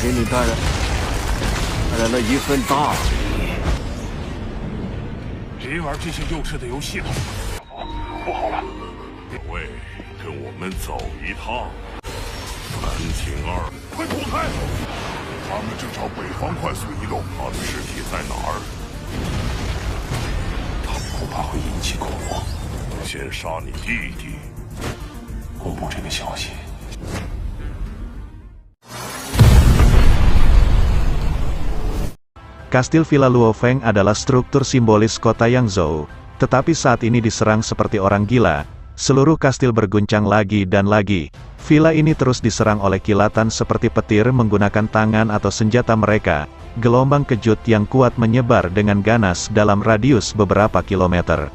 给你带来了一份大礼。别玩这些幼稚的游戏了，不好了！各位，跟我们走一趟。302，快躲开！他们正朝北方快速移动，他的尸体在哪儿？他们恐怕会引起恐慌。先杀你弟弟，公布这个消息。Kastil Villa Luofeng adalah struktur simbolis kota Yangzhou, tetapi saat ini diserang seperti orang gila. Seluruh kastil berguncang lagi dan lagi. Villa ini terus diserang oleh kilatan seperti petir menggunakan tangan atau senjata mereka. Gelombang kejut yang kuat menyebar dengan ganas dalam radius beberapa kilometer.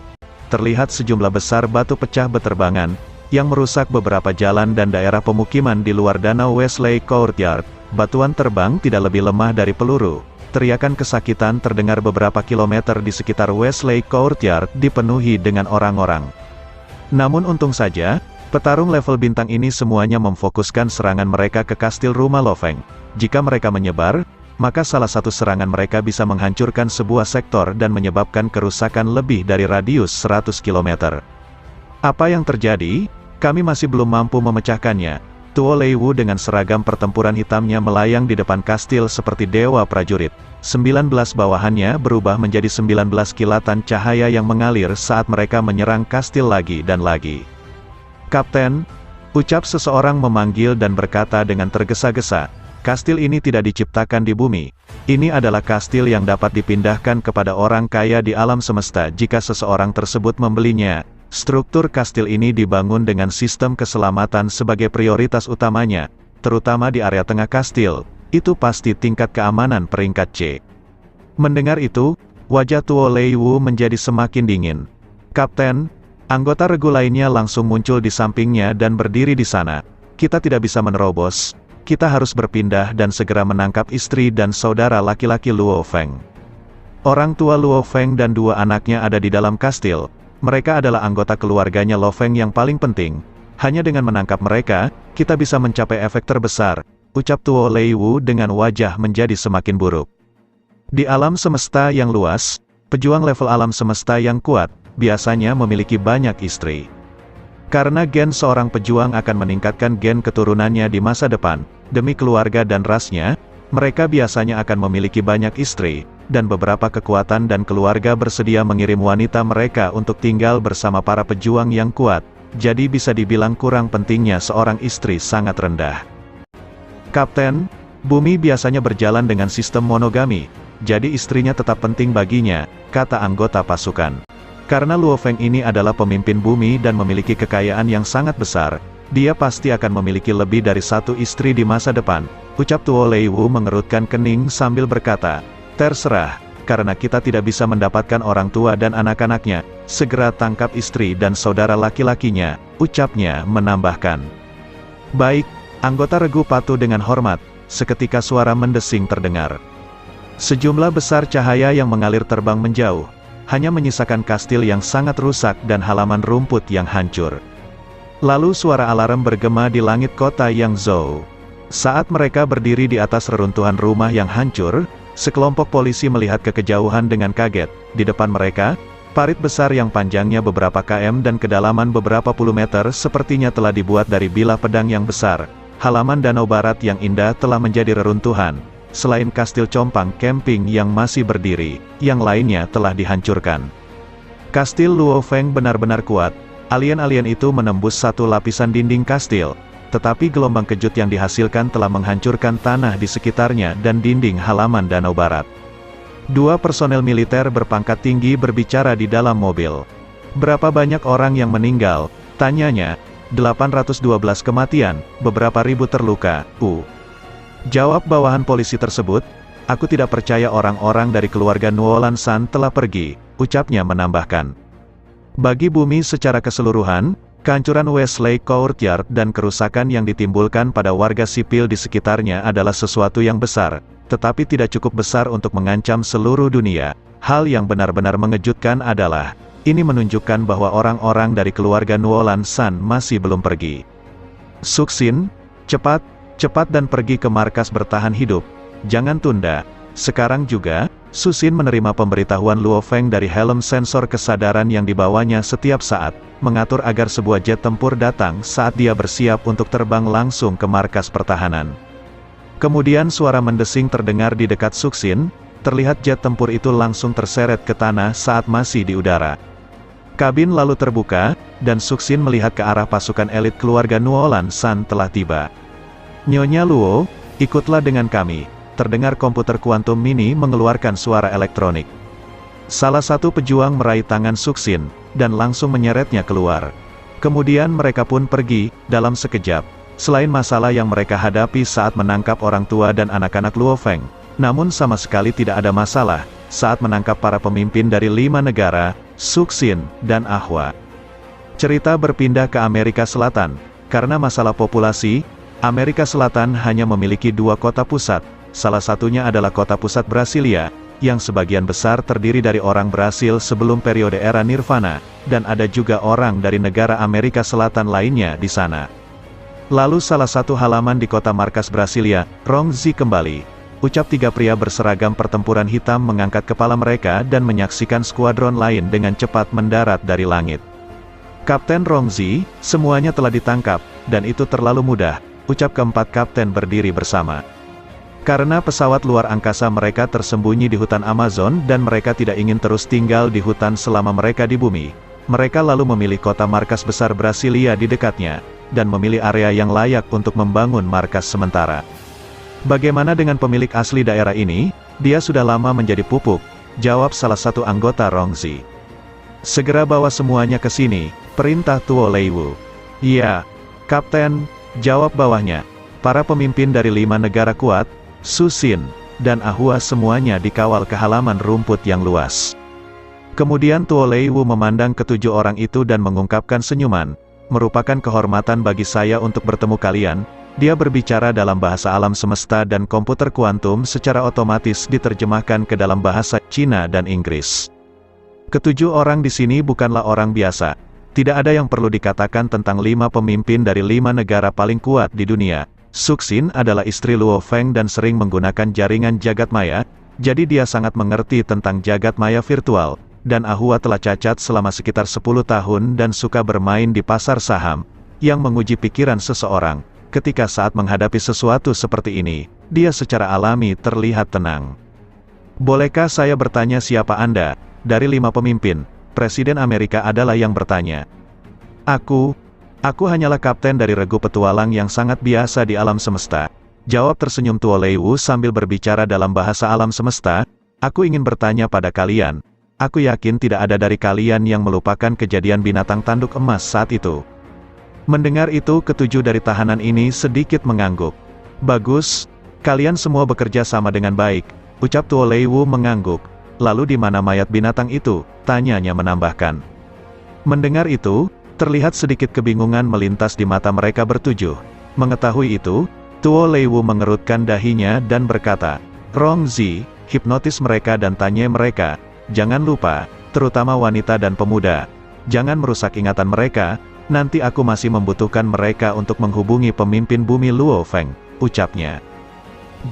Terlihat sejumlah besar batu pecah beterbangan, yang merusak beberapa jalan dan daerah pemukiman di luar danau Wesley Courtyard. Batuan terbang tidak lebih lemah dari peluru. Teriakan kesakitan terdengar beberapa kilometer di sekitar Wesley Courtyard dipenuhi dengan orang-orang. Namun untung saja, petarung level bintang ini semuanya memfokuskan serangan mereka ke kastil rumah Luofeng. Jika mereka menyebar, maka salah satu serangan mereka bisa menghancurkan sebuah sektor dan menyebabkan kerusakan lebih dari radius 100 km. Apa yang terjadi? Kami masih belum mampu memecahkannya. Tuo Leiwu dengan seragam pertempuran hitamnya melayang di depan kastil seperti dewa prajurit. 19 bawahannya berubah menjadi 19 kilatan cahaya yang mengalir saat mereka menyerang kastil lagi dan lagi. "Kapten," ucap seseorang memanggil dan berkata dengan tergesa-gesa, "Kastil ini tidak diciptakan di bumi. Ini adalah kastil yang dapat dipindahkan kepada orang kaya di alam semesta jika seseorang tersebut membelinya." Struktur kastil ini dibangun dengan sistem keselamatan sebagai prioritas utamanya, terutama di area tengah kastil. Itu pasti tingkat keamanan peringkat C. Mendengar itu, wajah Tuo Leiwu menjadi semakin dingin. "Kapten," anggota regu lainnya langsung muncul di sampingnya dan berdiri di sana. "Kita tidak bisa menerobos. Kita harus berpindah dan segera menangkap istri dan saudara laki-laki Luofeng." Orang tua Luofeng dan dua anaknya ada di dalam kastil. Mereka adalah anggota keluarganya Luofeng yang paling penting. Hanya dengan menangkap mereka, kita bisa mencapai efek terbesar, ucap Tuo Leiwu dengan wajah menjadi semakin buruk. Di alam semesta yang luas, pejuang level alam semesta yang kuat, biasanya memiliki banyak istri. Karena gen seorang pejuang akan meningkatkan gen keturunannya di masa depan, demi keluarga dan rasnya, mereka biasanya akan memiliki banyak istri, dan beberapa kekuatan dan keluarga bersedia mengirim wanita mereka untuk tinggal bersama para pejuang yang kuat, jadi bisa dibilang kurang pentingnya seorang istri sangat rendah. "Kapten, bumi biasanya berjalan dengan sistem monogami, jadi istrinya tetap penting baginya," kata anggota pasukan. Karena Luofeng ini adalah pemimpin bumi dan memiliki kekayaan yang sangat besar, dia pasti akan memiliki lebih dari satu istri di masa depan, ucap Tuo Leiwu mengerutkan kening sambil berkata, "Terserah, karena kita tidak bisa mendapatkan orang tua dan anak-anaknya, segera tangkap istri dan saudara laki-lakinya," ucapnya menambahkan. "Baik," anggota regu patuh dengan hormat. Seketika suara mendesing terdengar. Sejumlah besar cahaya yang mengalir terbang menjauh, hanya menyisakan kastil yang sangat rusak dan halaman rumput yang hancur. Lalu suara alarm bergema di langit kota Yangzhou. Saat mereka berdiri di atas reruntuhan rumah yang hancur, sekelompok polisi melihat ke kejauhan dengan kaget. Di depan mereka, parit besar yang panjangnya beberapa km dan kedalaman beberapa puluh meter sepertinya telah dibuat dari bilah pedang yang besar. Halaman danau barat yang indah telah menjadi reruntuhan. Selain kastil compang camping yang masih berdiri, yang lainnya telah dihancurkan. Kastil Luofeng benar-benar kuat. Alien-alien itu menembus satu lapisan dinding kastil. Tetapi gelombang kejut yang dihasilkan telah menghancurkan tanah di sekitarnya dan dinding halaman danau barat. Dua personel militer berpangkat tinggi berbicara di dalam mobil. "Berapa banyak orang yang meninggal?" tanyanya. 812 kematian, beberapa ribu terluka, jawab bawahan polisi tersebut. "Aku tidak percaya orang-orang dari keluarga Nuolan San telah pergi," ucapnya menambahkan. Bagi bumi secara keseluruhan, kehancuran Wesley Courtyard dan kerusakan yang ditimbulkan pada warga sipil di sekitarnya adalah sesuatu yang besar, tetapi tidak cukup besar untuk mengancam seluruh dunia. Hal yang benar-benar mengejutkan adalah, ini menunjukkan bahwa orang-orang dari keluarga Nuolan San masih belum pergi. "Suksin, cepat," Cepat dan pergi ke markas bertahan hidup. Jangan tunda. Sekarang juga, Susin menerima pemberitahuan Luo Feng dari helm sensor kesadaran yang dibawanya setiap saat, mengatur agar sebuah jet tempur datang saat dia bersiap untuk terbang langsung ke markas pertahanan. Kemudian suara mendesing terdengar di dekat Susin, terlihat jet tempur itu langsung terseret ke tanah saat masih di udara. Kabin lalu terbuka, dan Susin melihat ke arah pasukan elit keluarga Nuolan San telah tiba. "Nyonya Luo, ikutlah dengan kami." Terdengar komputer kuantum mini mengeluarkan suara elektronik. Salah satu pejuang meraih tangan Susin, dan langsung menyeretnya keluar. Kemudian mereka pun pergi, dalam sekejap. Selain masalah yang mereka hadapi saat menangkap orang tua dan anak-anak Luo Feng, namun sama sekali tidak ada masalah, saat menangkap para pemimpin dari 5 negara, Susin, dan Ahwa. Cerita berpindah ke Amerika Selatan. Karena masalah populasi, Amerika Selatan hanya memiliki 2 kota pusat. Salah satunya adalah kota pusat Brasilia, yang sebagian besar terdiri dari orang Brasil sebelum periode era Nirvana, dan ada juga orang dari negara Amerika Selatan lainnya di sana. Lalu salah satu halaman di kota markas Brasilia, Rongzi kembali. Ucap 3 pria berseragam pertempuran hitam mengangkat kepala mereka dan menyaksikan skuadron lain dengan cepat mendarat dari langit. "Kapten Rongzi, semuanya telah ditangkap, dan itu terlalu mudah," ucap keempat kapten berdiri bersama. Karena pesawat luar angkasa mereka tersembunyi di hutan Amazon dan mereka tidak ingin terus tinggal di hutan selama mereka di bumi, mereka lalu memilih kota markas besar Brasilia di dekatnya, dan memilih area yang layak untuk membangun markas sementara. "Bagaimana dengan pemilik asli daerah ini? Dia sudah lama menjadi pupuk," jawab salah satu anggota Rongzi. "Segera bawa semuanya ke sini," perintah Tuo Leiwu. "Iya, Kapten," jawab bawahnya. Para pemimpin dari 5 negara kuat, Susin, dan Ahwa semuanya dikawal ke halaman rumput yang luas. Kemudian Tuo Leiwu memandang ke-7 orang itu dan mengungkapkan senyuman. "Merupakan kehormatan bagi saya untuk bertemu kalian." Dia berbicara dalam bahasa alam semesta dan komputer kuantum secara otomatis diterjemahkan ke dalam bahasa Cina dan Inggris. "Ke-7 orang di sini bukanlah orang biasa. Tidak ada yang perlu dikatakan tentang 5 pemimpin dari 5 negara paling kuat di dunia. Susin adalah istri Luo Feng dan sering menggunakan jaringan jagat maya, jadi dia sangat mengerti tentang jagat maya virtual, dan Ahwa telah cacat selama sekitar 10 tahun dan suka bermain di pasar saham, yang menguji pikiran seseorang. Ketika saat menghadapi sesuatu seperti ini, dia secara alami terlihat tenang." "Bolehkah saya bertanya siapa Anda?" Dari 5 pemimpin, Presiden Amerika adalah yang bertanya. Aku hanyalah kapten dari regu petualang yang sangat biasa di alam semesta," jawab tersenyum Tuo Leiwu sambil berbicara dalam bahasa alam semesta. "Aku ingin bertanya pada kalian. Aku yakin tidak ada dari kalian yang melupakan kejadian binatang tanduk emas saat itu." Mendengar itu, ke-7 dari tahanan ini sedikit mengangguk. "Bagus, kalian semua bekerja sama dengan baik," ucap Tuo Leiwu mengangguk. "Lalu di mana mayat binatang itu?" tanyanya menambahkan. Mendengar itu, terlihat sedikit kebingungan melintas di mata mereka bertujuh. Mengetahui itu, Tuo Leiwu mengerutkan dahinya dan berkata, "Rongzi, hipnotis mereka dan tanya mereka. Jangan lupa, terutama wanita dan pemuda. Jangan merusak ingatan mereka, nanti aku masih membutuhkan mereka untuk menghubungi pemimpin bumi Luo Feng," ucapnya.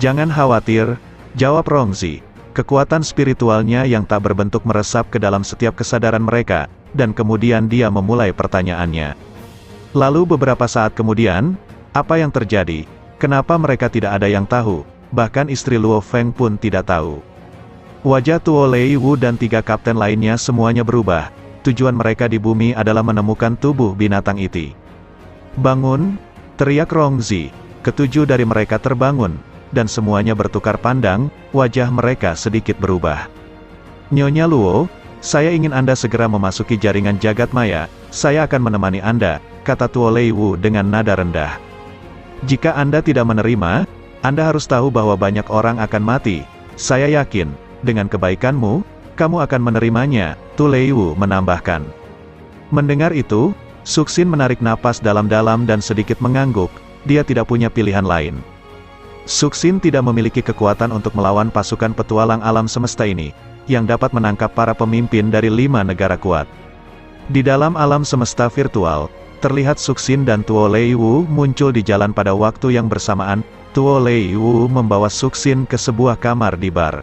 "Jangan khawatir," jawab Rongzi. Kekuatan spiritualnya yang tak berbentuk meresap ke dalam setiap kesadaran mereka, dan kemudian dia memulai pertanyaannya. Lalu beberapa saat kemudian, apa yang terjadi? Kenapa mereka tidak ada yang tahu? Bahkan istri Luo Feng pun tidak tahu. Wajah Tuo Leiwu dan 3 kapten lainnya semuanya berubah. Tujuan mereka di bumi adalah menemukan tubuh binatang itu. "Bangun!" teriak Rongzi. Ke-7 dari mereka terbangun, dan semuanya bertukar pandang, wajah mereka sedikit berubah. "Nyonya Luo, saya ingin Anda segera memasuki jaringan jagat maya, saya akan menemani Anda," kata Tuo Leiwu dengan nada rendah. "Jika Anda tidak menerima, Anda harus tahu bahwa banyak orang akan mati. Saya yakin, dengan kebaikanmu, kamu akan menerimanya," Tuo Leiwu menambahkan. Mendengar itu, Susin menarik napas dalam-dalam dan sedikit mengangguk, dia tidak punya pilihan lain. Susin tidak memiliki kekuatan untuk melawan pasukan petualang alam semesta ini, yang dapat menangkap para pemimpin dari 5 negara kuat. Di dalam alam semesta virtual, Terlihat Suxin dan Tuo Leiwu muncul di jalan pada waktu yang bersamaan. Tuo Leiwu membawa Suxin ke sebuah kamar di bar.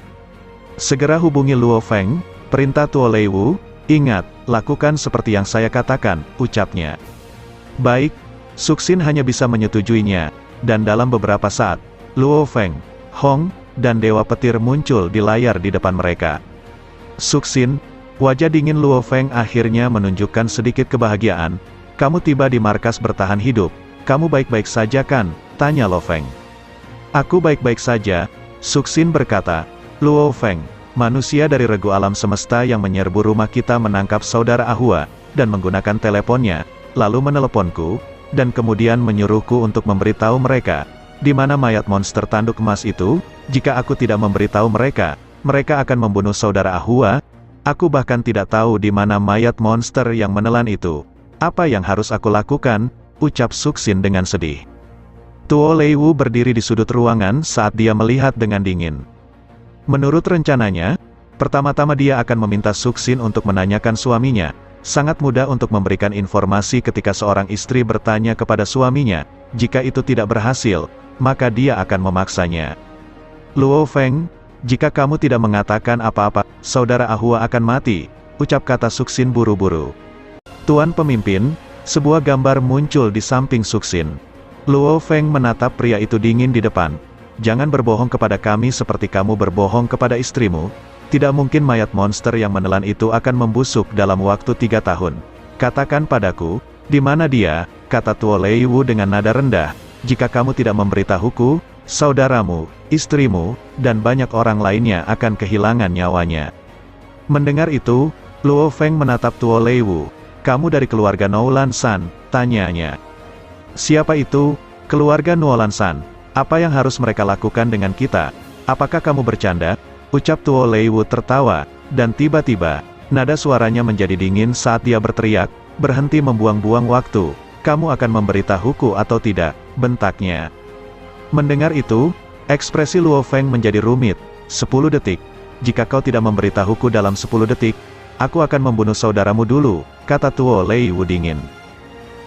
Segera hubungi Luo Feng, perintah Tuo Leiwu. Ingat, lakukan seperti yang saya katakan, ucapnya. Baik, Suxin hanya bisa menyetujuinya, dan dalam beberapa saat, Luo Feng, Hong, dan Dewa Petir muncul di layar di depan mereka. Suxin, wajah dingin Luo Feng akhirnya menunjukkan sedikit kebahagiaan. Kamu tiba di markas bertahan hidup. Kamu baik-baik saja kan? Tanya Luo Feng. Aku baik-baik saja, Suxin berkata. Luo Feng, manusia dari regu alam semesta yang menyerbu rumah kita menangkap saudara Ahua, dan menggunakan teleponnya, lalu meneleponku, dan kemudian menyuruhku untuk memberitahu mereka, di mana mayat monster tanduk emas itu. Jika aku tidak memberitahu mereka, mereka akan membunuh saudara Ahua. Aku bahkan tidak tahu di mana mayat monster yang menelan itu. Apa yang harus aku lakukan? Ucap Suxin dengan sedih. Tuo Leiwu berdiri di sudut ruangan saat dia melihat dengan dingin. Menurut rencananya, pertama-tama dia akan meminta Suxin untuk menanyakan suaminya. Sangat mudah untuk memberikan informasi ketika seorang istri bertanya kepada suaminya. Jika itu tidak berhasil, maka dia akan memaksanya. Luo Feng, jika kamu tidak mengatakan apa-apa, saudara Ahua akan mati, ucap kata Suxin buru-buru. Tuan pemimpin, sebuah gambar muncul di samping Suxin. Luo Feng menatap pria itu dingin di depan. Jangan berbohong kepada kami seperti kamu berbohong kepada istrimu. Tidak mungkin mayat monster yang menelan itu akan membusuk dalam waktu 3 tahun. Katakan padaku, di mana dia, kata Tuo Leiwu dengan nada rendah. Jika kamu tidak memberitahuku, saudaramu, istrimu, dan banyak orang lainnya akan kehilangan nyawanya. Mendengar itu, Luo Feng menatap Tuo Leiwu. Kamu dari keluarga Noulan San, tanyanya. Siapa itu, keluarga Noulan San? Apa yang harus mereka lakukan dengan kita? Apakah kamu bercanda? Ucap Tuo Leiwu tertawa, dan tiba-tiba, nada suaranya menjadi dingin saat dia berteriak, berhenti membuang-buang waktu. Kamu akan memberitahuku atau tidak? Bentaknya. Mendengar itu, ekspresi Luo Feng menjadi rumit. 10 detik. Jika kau tidak memberitahuku dalam 10 detik, aku akan membunuh saudaramu dulu, kata Tuo Leiwu dingin.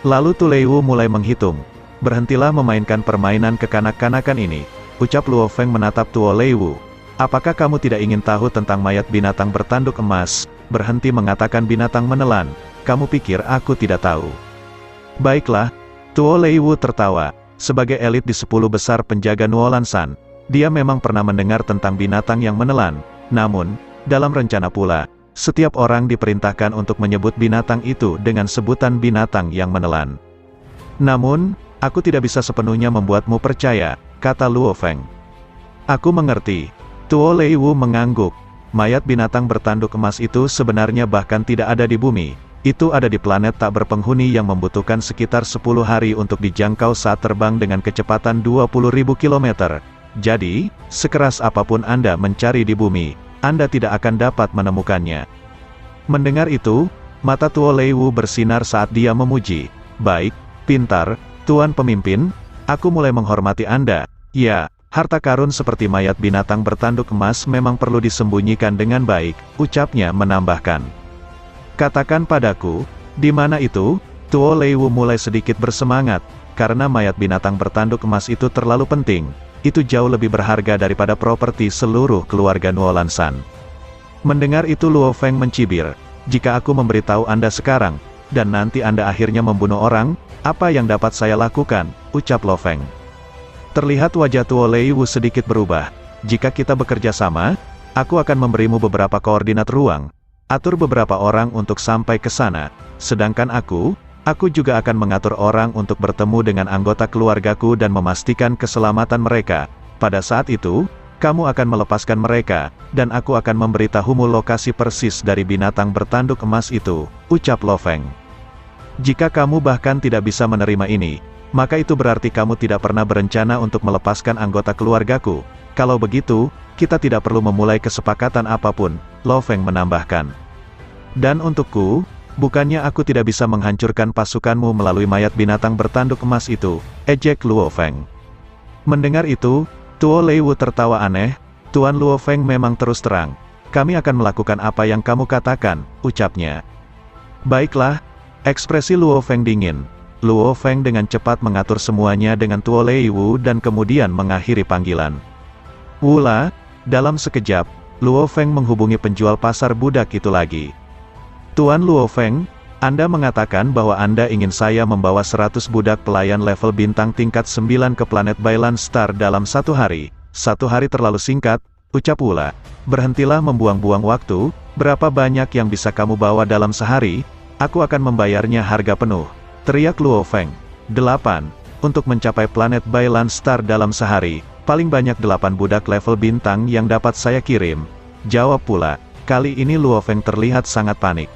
Lalu Tuo Leiwu mulai menghitung. Berhentilah memainkan permainan kekanak-kanakan ini, ucap Luo Feng menatap Tuo Leiwu. Apakah kamu tidak ingin tahu tentang mayat binatang bertanduk emas? Berhenti mengatakan binatang menelan. Kamu pikir aku tidak tahu? Baiklah, Tuo Leiwu tertawa. Sebagai elit di 10 besar penjaga Noulan San, dia memang pernah mendengar tentang binatang yang menelan. Namun, dalam rencana pula, setiap orang diperintahkan untuk menyebut binatang itu dengan sebutan binatang yang menelan. Namun, aku tidak bisa sepenuhnya membuatmu percaya, kata Luo Feng. Aku mengerti. Tuo Leiwu mengangguk. Mayat binatang bertanduk emas itu sebenarnya bahkan tidak ada di bumi. Itu ada di planet tak berpenghuni yang membutuhkan sekitar 10 hari untuk dijangkau saat terbang dengan kecepatan 20.000 km. Jadi, sekeras apapun Anda mencari di bumi, Anda tidak akan dapat menemukannya. Mendengar itu, mata Tuo Leiwu bersinar saat dia memuji. Baik, pintar, Tuan Pemimpin, aku mulai menghormati Anda. Ya, harta karun seperti mayat binatang bertanduk emas memang perlu disembunyikan dengan baik, ucapnya menambahkan. Katakan padaku, di mana itu? Tuo Leiwu mulai sedikit bersemangat, karena mayat binatang bertanduk emas itu terlalu penting. Itu jauh lebih berharga daripada properti seluruh keluarga Noulan San. Mendengar itu Luo Feng mencibir. Jika aku memberitahu Anda sekarang, dan nanti Anda akhirnya membunuh orang, apa yang dapat saya lakukan? Ucap Luo Feng. Terlihat wajah Tuo Leiwu sedikit berubah. Jika kita bekerja sama, aku akan memberimu beberapa koordinat ruang. Atur beberapa orang untuk sampai ke sana. Sedangkan aku juga akan mengatur orang untuk bertemu dengan anggota keluargaku dan memastikan keselamatan mereka. Pada saat itu, kamu akan melepaskan mereka, dan aku akan memberitahumu lokasi persis dari binatang bertanduk emas itu, ucap Luo Feng. Jika kamu bahkan tidak bisa menerima ini, maka itu berarti kamu tidak pernah berencana untuk melepaskan anggota keluargaku. Kalau begitu, kita tidak perlu memulai kesepakatan apapun, Luo Feng menambahkan. Dan untukku, bukannya aku tidak bisa menghancurkan pasukanmu melalui mayat binatang bertanduk emas itu, ejek Luo Feng. Mendengar itu, Tuo Leiwu tertawa aneh. Tuan Luo Feng memang terus terang. Kami akan melakukan apa yang kamu katakan, ucapnya. Baiklah, ekspresi Luo Feng dingin. Luo Feng dengan cepat mengatur semuanya dengan Tuo Lei Wu dan kemudian mengakhiri panggilan. Wula, dalam sekejap, Luo Feng menghubungi penjual pasar budak itu lagi. Tuan Luo Feng, Anda mengatakan bahwa Anda ingin saya membawa 100 budak pelayan level bintang tingkat 9 ke planet Bailan Star dalam 1 hari. 1 hari terlalu singkat, ucap Wula. Berhentilah membuang-buang waktu, berapa banyak yang bisa kamu bawa dalam sehari? Aku akan membayarnya harga penuh. Teriak Luo Feng. 8. Untuk mencapai planet Bailan Star dalam sehari, paling banyak 8 budak level bintang yang dapat saya kirim. Jawab Wula. Kali ini Luo Feng terlihat sangat panik.